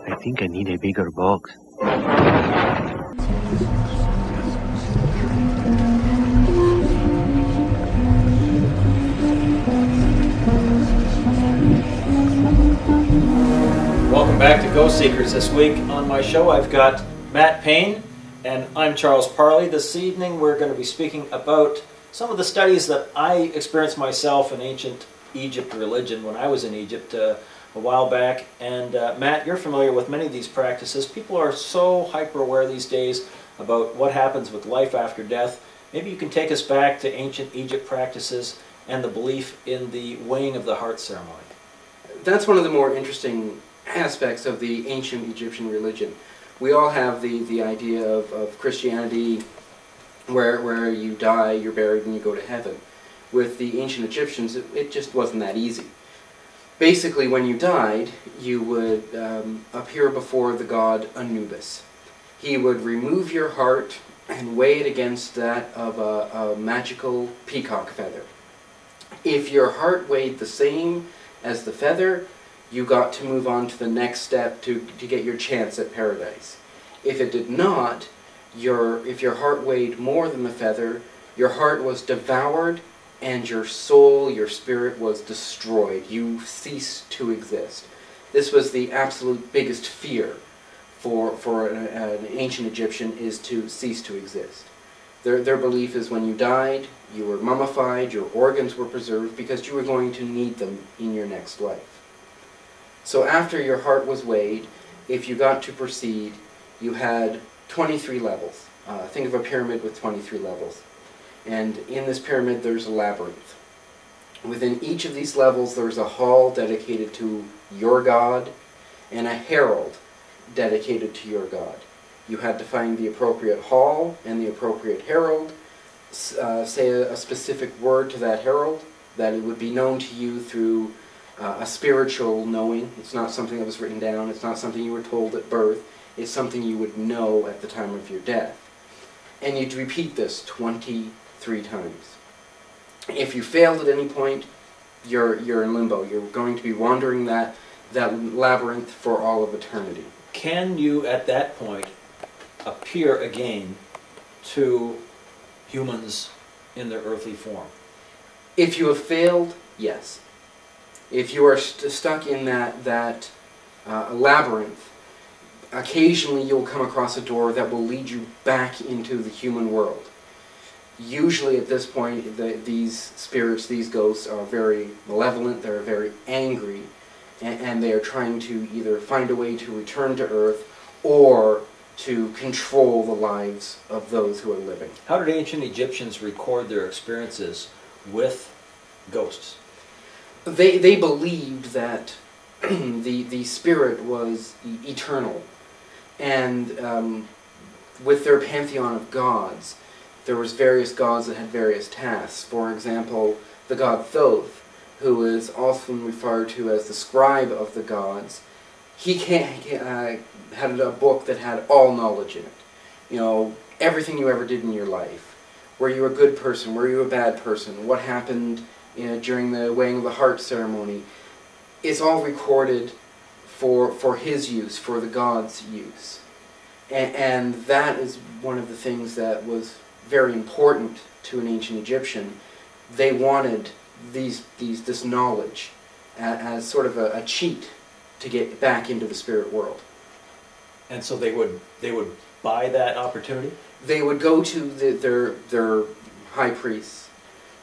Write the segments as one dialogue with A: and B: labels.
A: I think I need a bigger box.
B: Welcome back to Ghost Seekers. This week on my show I've got Matt Payne and I'm Charles Parley. This evening we're going to be speaking about some of the studies that I experienced myself in ancient Egypt religion when I was in Egypt a while back. And Matt, you're familiar with many of these practices. People are so hyper aware these days about what happens with life after death. Maybe you can take us back to ancient Egypt practices and the belief in the weighing of the heart ceremony.
C: That's one of the more interesting aspects of the ancient Egyptian religion. We all have the idea of Christianity where you die, you're buried, and you go to heaven. With the ancient Egyptians, it just wasn't that easy. Basically, when you died, you would appear before the god Anubis. He would remove your heart and weigh it against that of a magical peacock feather. If your heart weighed the same as the feather, you got to move on to the next step to get your chance at paradise. If it did not, if your heart weighed more than the feather, your heart was devoured and your soul, your spirit was destroyed. You ceased to exist. This was the absolute biggest fear for an ancient Egyptian, is to cease to exist. Their belief is when you died, you were mummified, your organs were preserved because you were going to need them in your next life. So after your heart was weighed, if you got to proceed, you had 23 levels. Think of a pyramid with 23 levels. And in this pyramid there's a labyrinth. Within each of these levels there's a hall dedicated to your god and a herald dedicated to your god. You had to find the appropriate hall and the appropriate herald, say a specific word to that herald, that it would be known to you through a spiritual knowing. It's not something that was written down, it's not something you were told at birth, it's something you would know at the time of your death. And you'd repeat this 23 times. If you failed at any point, you're in limbo. You're going to be wandering that labyrinth for all of eternity.
B: Can you at that point appear again to humans in their earthly form?
C: If you have failed, yes. If you are stuck in that labyrinth, occasionally you'll come across a door that will lead you back into the human world. Usually at this point, these spirits, these ghosts, are very malevolent, they're very angry, and they are trying to either find a way to return to Earth or to control the lives of those who are living.
B: How did ancient Egyptians record their experiences with ghosts?
C: They believed that the spirit was eternal, and with their pantheon of gods, there was various gods that had various tasks. For example, the god Thoth, who is often referred to as the scribe of the gods, he had a book that had all knowledge in it. You know, everything you ever did in your life. Were you a good person? Were you a bad person? What happened during the weighing of the heart ceremony? It's all recorded for his use, for the god's use. And that is one of the things that was very important to an ancient Egyptian. They wanted this knowledge as sort of a cheat to get back into the spirit world.
B: And so they would buy that opportunity?
C: They would go to their high priests,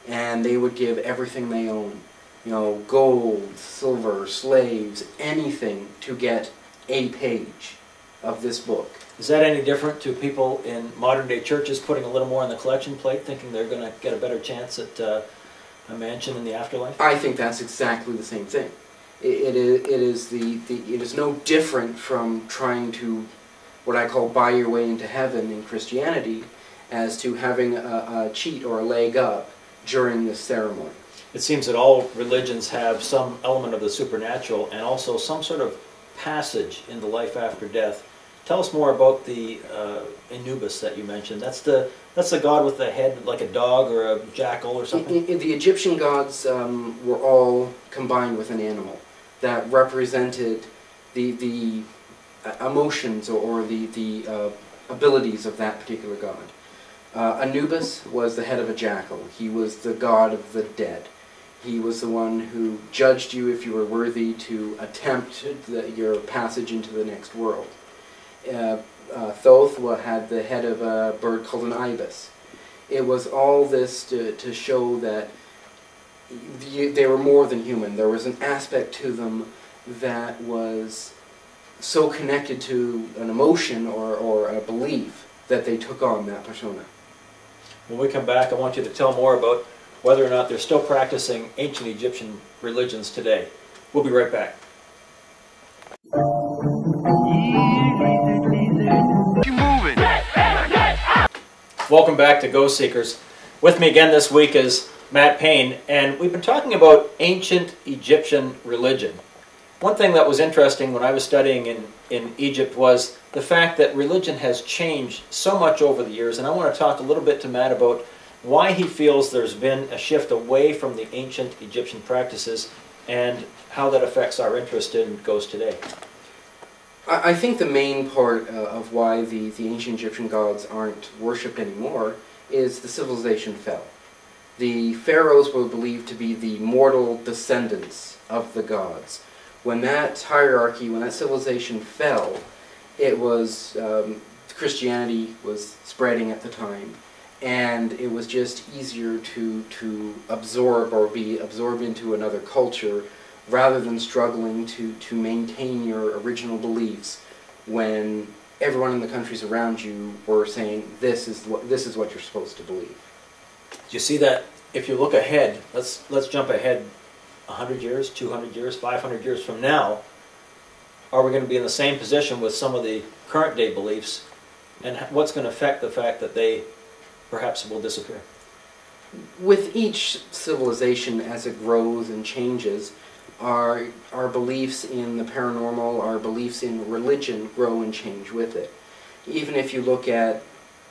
C: and they would give everything they own. You know, gold, silver, slaves, anything to get a page of this book.
B: Is that any different to people in modern-day churches putting a little more on the collection plate, thinking they're going to get a better chance at a mansion in the afterlife?
C: I think that's exactly the same thing. It is no different from trying to, what I call, buy your way into heaven in Christianity, as to having a cheat or a leg up during this ceremony.
B: It seems that all religions have some element of the supernatural and also some sort of passage in the life after death. Tell us more about the Anubis that you mentioned. That's the god with the head like a dog or a jackal or something?
C: The Egyptian gods were all combined with an animal that represented the emotions or the abilities of that particular god. Anubis was the head of a jackal. He was the god of the dead. He was the one who judged you if you were worthy to attempt your passage into the next world. Thoth had the head of a bird called an ibis. It was all this to show that they were more than human. There was an aspect to them that was so connected to an emotion or a belief that they took on that persona.
B: When we come back, I want you to tell more about whether or not they're still practicing ancient Egyptian religions today. We'll be right back. Welcome back to Ghost Seekers. With me again this week is Matt Payne, and we've been talking about ancient Egyptian religion. One thing that was interesting when I was studying in Egypt was the fact that religion has changed so much over the years, and I want to talk a little bit to Matt about why he feels there's been a shift away from the ancient Egyptian practices and how that affects our interest in ghosts today.
C: I think the main part of why the ancient Egyptian gods aren't worshipped anymore is the civilization fell. The pharaohs were believed to be the mortal descendants of the gods. When that hierarchy, when that civilization fell, it was Christianity was spreading at the time, and it was just easier to absorb or be absorbed into another culture rather than struggling to maintain your original beliefs when everyone in the countries around you were saying this is what you're supposed to believe.
B: Do you see that? If you look ahead, let's jump ahead 100 years, 200 years, 500 years from now, are we going to be in the same position with some of the current day beliefs, and what's going to affect the fact that they perhaps will disappear?
C: With each civilization, as it grows and changes, our beliefs in the paranormal, our beliefs in religion grow and change with it. Even if you look at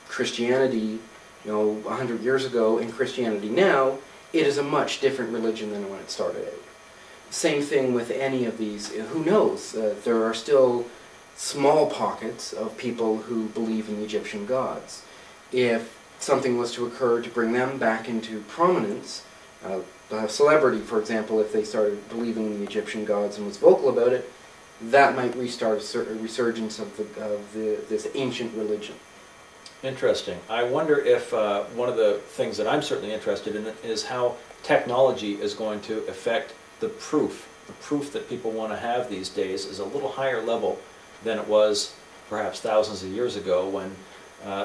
C: Christianity, 100 years ago and Christianity now, it is a much different religion than when it started out. Same thing with any of these. Who knows? There are still small pockets of people who believe in the Egyptian gods. If something was to occur to bring them back into prominence, a celebrity, for example, if they started believing in the Egyptian gods and was vocal about it, that might restart a resurgence of this ancient religion.
B: Interesting. I wonder if one of the things that I'm certainly interested in is how technology is going to affect the proof. The proof that people want to have these days is a little higher level than it was perhaps thousands of years ago when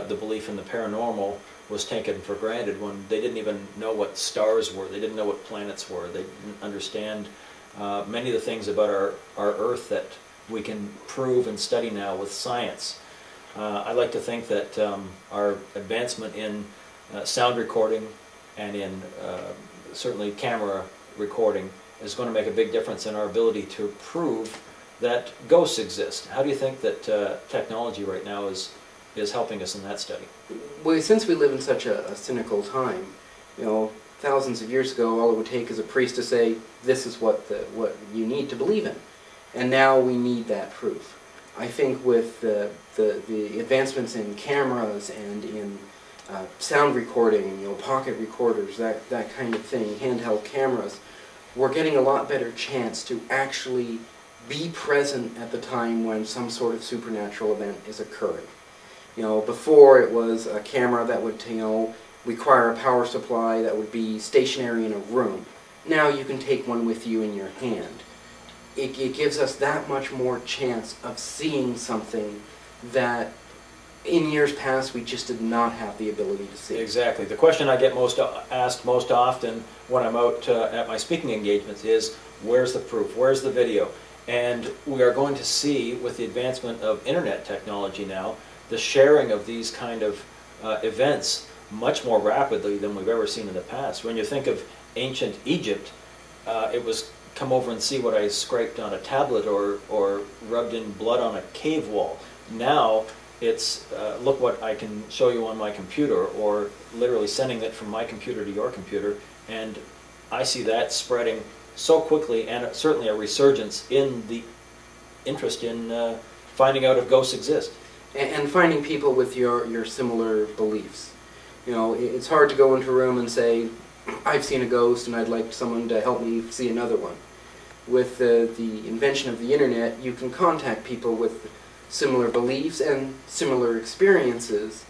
B: the belief in the paranormal was taken for granted, when they didn't even know what stars were, they didn't know what planets were, they didn't understand many of the things about our Earth that we can prove and study now with science. I like to think that our advancement in sound recording and in certainly camera recording is going to make a big difference in our ability to prove that ghosts exist. How do you think that technology right now is helping us in that study?
C: Well, since we live in such a cynical time, thousands of years ago, all it would take is a priest to say, this is what you need to believe in. And now we need that proof. I think with the advancements in cameras and in sound recording, pocket recorders, that kind of thing, handheld cameras, we're getting a lot better chance to actually be present at the time when some sort of supernatural event is occurring. Before it was a camera that would, require a power supply that would be stationary in a room. Now you can take one with you in your hand. It gives us that much more chance of seeing something that in years past we just did not have the ability to see.
B: Exactly. The question I get asked most often when I'm out at my speaking engagements is, where's the proof? Where's the video? And we are going to see, with the advancement of internet technology now, the sharing of these kind of events much more rapidly than we've ever seen in the past. When you think of ancient Egypt, it was come over and see what I scraped on a tablet or rubbed in blood on a cave wall. Now it's look what I can show you on my computer, or literally sending it from my computer to your computer, and I see that spreading so quickly, and certainly a resurgence in the interest in finding out if ghosts exist.
C: And finding people with your similar beliefs. You know, it's hard to go into a room and say, I've seen a ghost and I'd like someone to help me see another one. With the invention of the internet, you can contact people with similar beliefs and similar experiences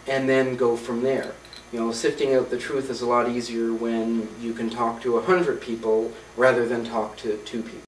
C: and then go from there. You know, sifting out the truth is a lot easier when you can talk to 100 people rather than talk to 2 people.